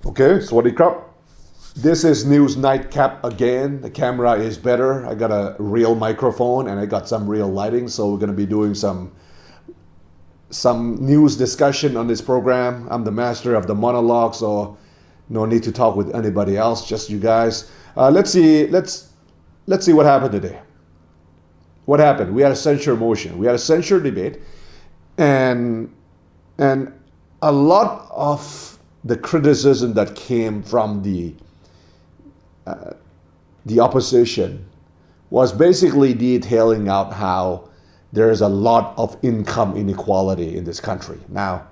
Okay, Swaddy Krap. This is News Nightcap again. The camera is better. I got a real microphone and I got some real lighting, so we're going to be doing some news discussion on this program. I'm the master of the monologue, so no need to talk with anybody else, just you guys. Let's see what happened today. What happened? We had a censure motion. We had a censure debate, and a lot of the criticism that came from the opposition was basically detailing out how there is a lot of income inequality in this country. Now,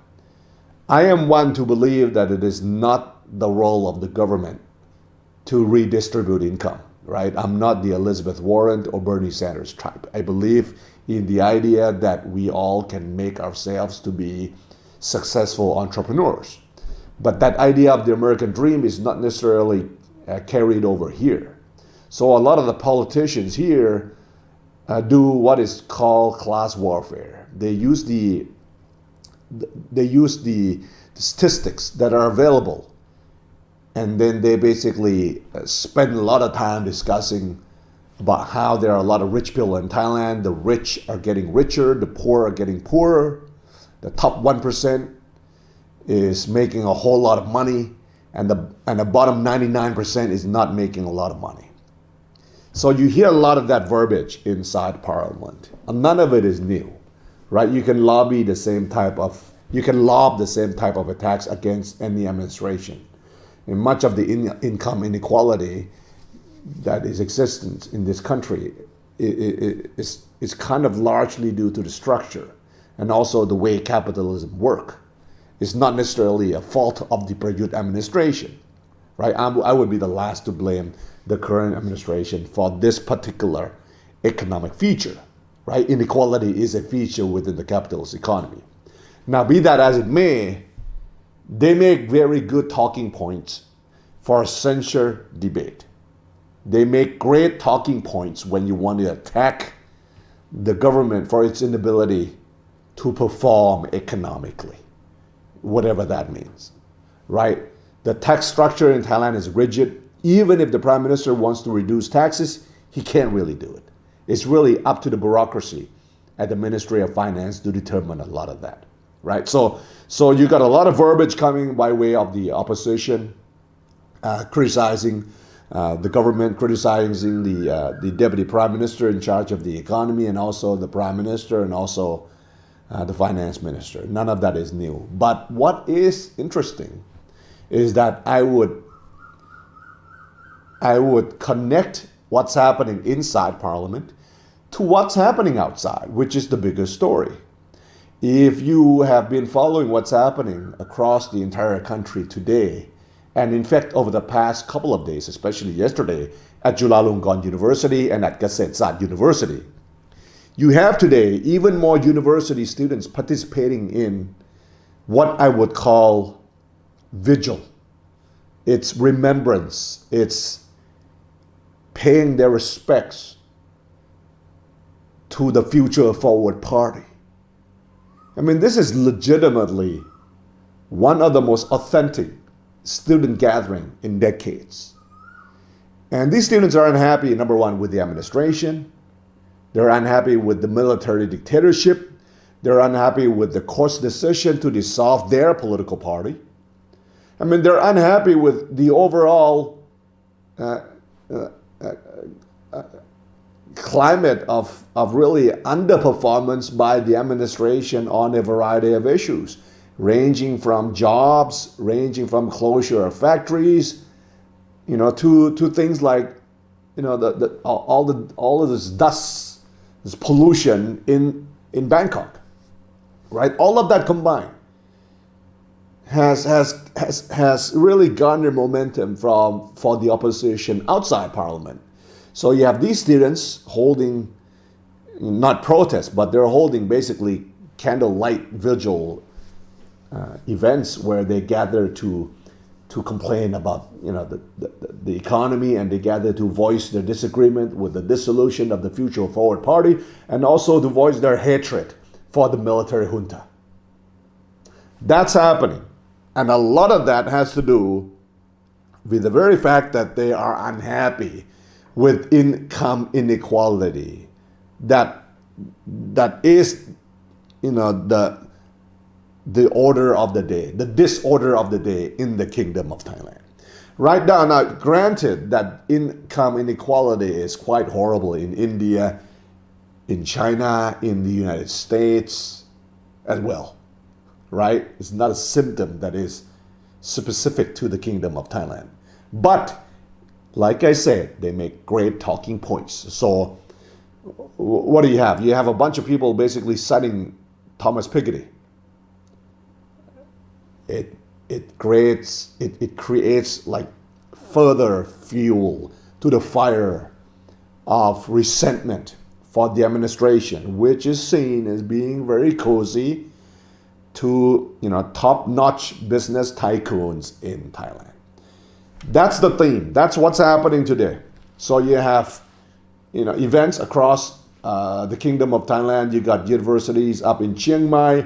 I am one to believe that it is not the role of the government to redistribute income, right? I'm not the Elizabeth Warren or Bernie Sanders type. I believe in the idea that we all can make ourselves to be successful entrepreneurs. But that idea of the American dream is not necessarily carried over here. So a lot of the politicians here do what is called class warfare. They use the statistics that are available, and then they basically spend a lot of time discussing about how there are a lot of rich people in Thailand. The rich are getting richer, the poor are getting poorer. The top 1% is making a whole lot of money, and the bottom 99% is not making a lot of money. So you hear a lot of that verbiage inside Parliament. And none of it is new, right? You can lob the same type of attacks against any administration. And much of the income inequality that is existent in this country is kind of largely due to the structure and also the way capitalism works. It's not necessarily a fault of the Prayut administration, right? I would be the last to blame the current administration for this particular economic feature, right? Inequality is a feature within the capitalist economy. Now, be that as it may, they make very good talking points for a censure debate. They make great talking points when you want to attack the government for its inability to perform economically, whatever that means, right? The tax structure in Thailand is rigid. Even if the prime minister wants to reduce taxes, he can't really do it. It's really up to the bureaucracy at the Ministry of Finance to determine a lot of that, right? So you got a lot of verbiage coming by way of the opposition, criticizing the government, criticizing the deputy prime minister in charge of the economy, and also the prime minister, and also the finance minister. None of that is new. But what is interesting is that I would connect what's happening inside Parliament to what's happening outside, which is the bigger story. If you have been following what's happening across the entire country today, and in fact over the past couple of days, especially yesterday at Chulalongkorn University and at Kasetsat University, you have today even more university students participating in what I would call vigil. It's remembrance. It's paying their respects to the Future Forward Party. I mean, this is legitimately one of the most authentic student gathering in decades. And these students are unhappy, number one, with the administration. They're unhappy with the military dictatorship. They're unhappy with the court's decision to dissolve their political party. I mean, they're unhappy with the overall climate of really underperformance by the administration on a variety of issues, ranging from jobs, ranging from closure of factories, to things like, all of this dust, this pollution in Bangkok, right? All of that combined has really garnered momentum for the opposition outside Parliament. So you have these students holding, not protests, but they're holding basically candlelight vigil events where they gather to complain about the economy, and they gather to voice their disagreement with the dissolution of the Future Forward Party, and also to voice their hatred for the military junta. That's happening. And a lot of that has to do with the very fact that they are unhappy with income inequality that is, the order of the day, the disorder of the day in the Kingdom of Thailand. Right now, granted that income inequality is quite horrible in India, in China, in the United States as well, right? It's not a symptom that is specific to the Kingdom of Thailand. But, like I said, they make great talking points. So, what do you have? You have a bunch of people basically citing Thomas Piketty. It creates like further fuel to the fire of resentment for the administration, which is seen as being very cozy to top-notch business tycoons in Thailand. That's the theme. That's what's happening today. So you have events across the Kingdom of Thailand. You got universities up in Chiang Mai,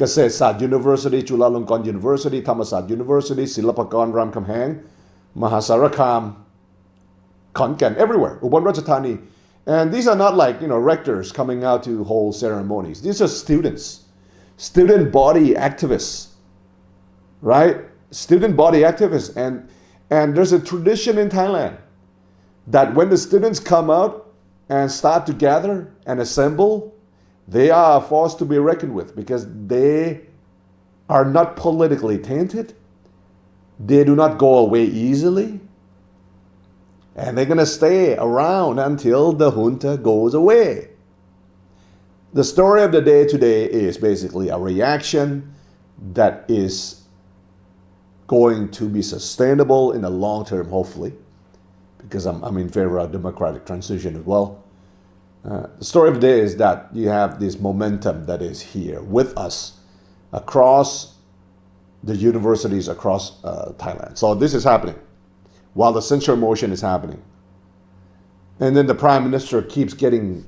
เกษตรศาสตร์ University จุฬาลงกรณ์ University ธรรมศาสตร์ University ศิลปากรรามคำแหง มหาสารคาม ขอนแก่น everywhere อุบลราชธานี and these are not like rectors coming out to hold ceremonies. These are student body activists, right? Student body activists, and there's a tradition in Thailand that when the students come out and start to gather and assemble, they are a force to be reckoned with because they are not politically tainted. They do not go away easily. And they're going to stay around until the junta goes away. The story of the day today is basically a reaction that is going to be sustainable in the long term, hopefully, because I'm in favor of democratic transition as well. The story of the day is that you have this momentum that is here with us across the universities across Thailand. So this is happening while the censure motion is happening. And then the Prime Minister keeps getting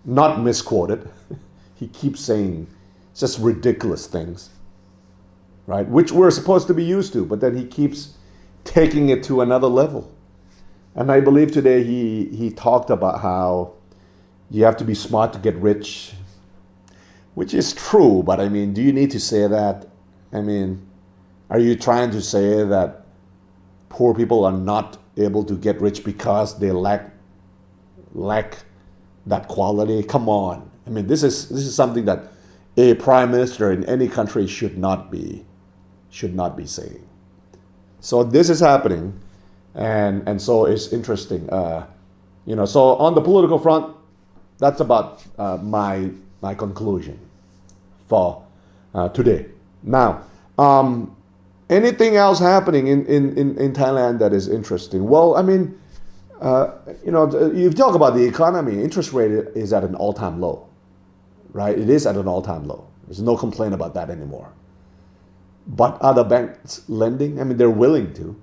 not misquoted. He keeps saying just ridiculous things, right? Which we're supposed to be used to, but then he keeps taking it to another level. And I believe today he talked about how you have to be smart to get rich, which is true, but I mean, do you need to say that? I mean, are you trying to say that poor people are not able to get rich because they lack that quality? Come on. I mean, this is something that a prime minister in any country should not be saying. So this is happening. And so it's interesting, So on the political front, that's about my conclusion for today. Now, anything else happening in Thailand that is interesting? Well, I mean, you talk about the economy. Interest rate is at an all-time low, right? It is at an all-time low. There's no complaint about that anymore. But are the banks lending? I mean, they're willing to.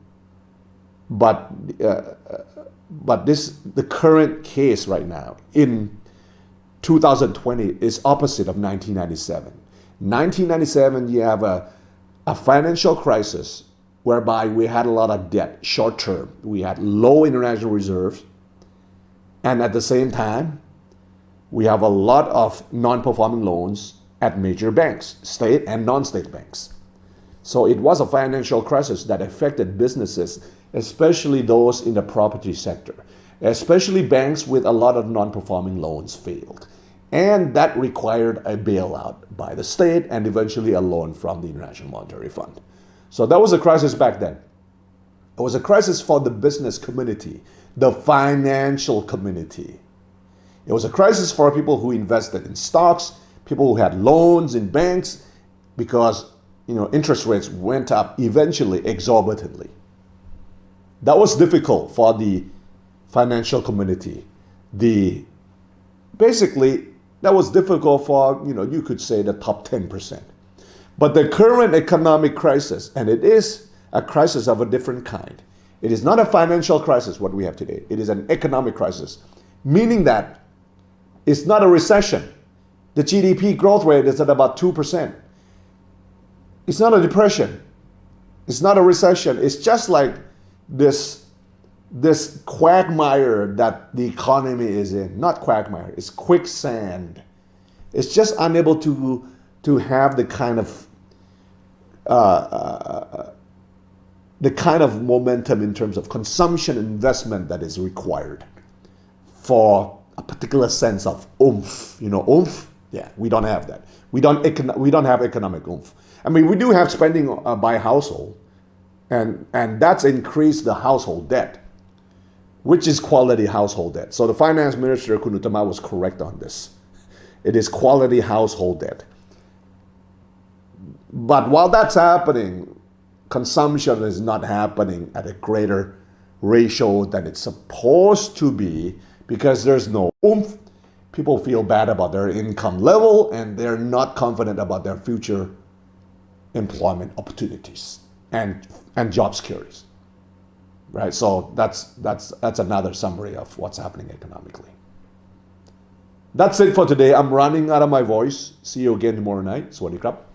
But the current case right now in 2020 is opposite of 1997. 1997, you have a financial crisis whereby we had a lot of debt, short term. We had low international reserves. And at the same time, we have a lot of non-performing loans at major banks, state and non-state banks. So it was a financial crisis that affected businesses, especially those in the property sector. Especially banks with a lot of non-performing loans failed. And that required a bailout by the state and eventually a loan from the International Monetary Fund. So that was a crisis back then. It was a crisis for the business community, the financial community. It was a crisis for people who invested in stocks, people who had loans in banks, because interest rates went up eventually exorbitantly. That was difficult for the financial community. Basically, that was difficult for, you could say the top 10%. But the current economic crisis, and it is a crisis of a different kind. It is not a financial crisis, what we have today. It is an economic crisis, meaning that it's not a recession. The GDP growth rate is at about 2%. It's not a depression. It's not a recession. It's just like this quagmire that the economy is in. Not quagmire. It's quicksand. It's just unable to have the kind of momentum in terms of consumption investment that is required for a particular sense of oomph. Oomph. Yeah, we don't have that. We don't have economic oomph. I mean, we do have spending by household, and that's increased the household debt, which is quality household debt. So the finance minister Kunutama was correct on this. It is quality household debt. But while that's happening, consumption is not happening at a greater ratio than it's supposed to be because there's no oomph. People feel bad about their income level and they're not confident about their future employment opportunities and job securities. Right? So that's another summary of what's happening economically. That's it for today. I'm running out of my voice. See you again tomorrow night. Sawasdee krap.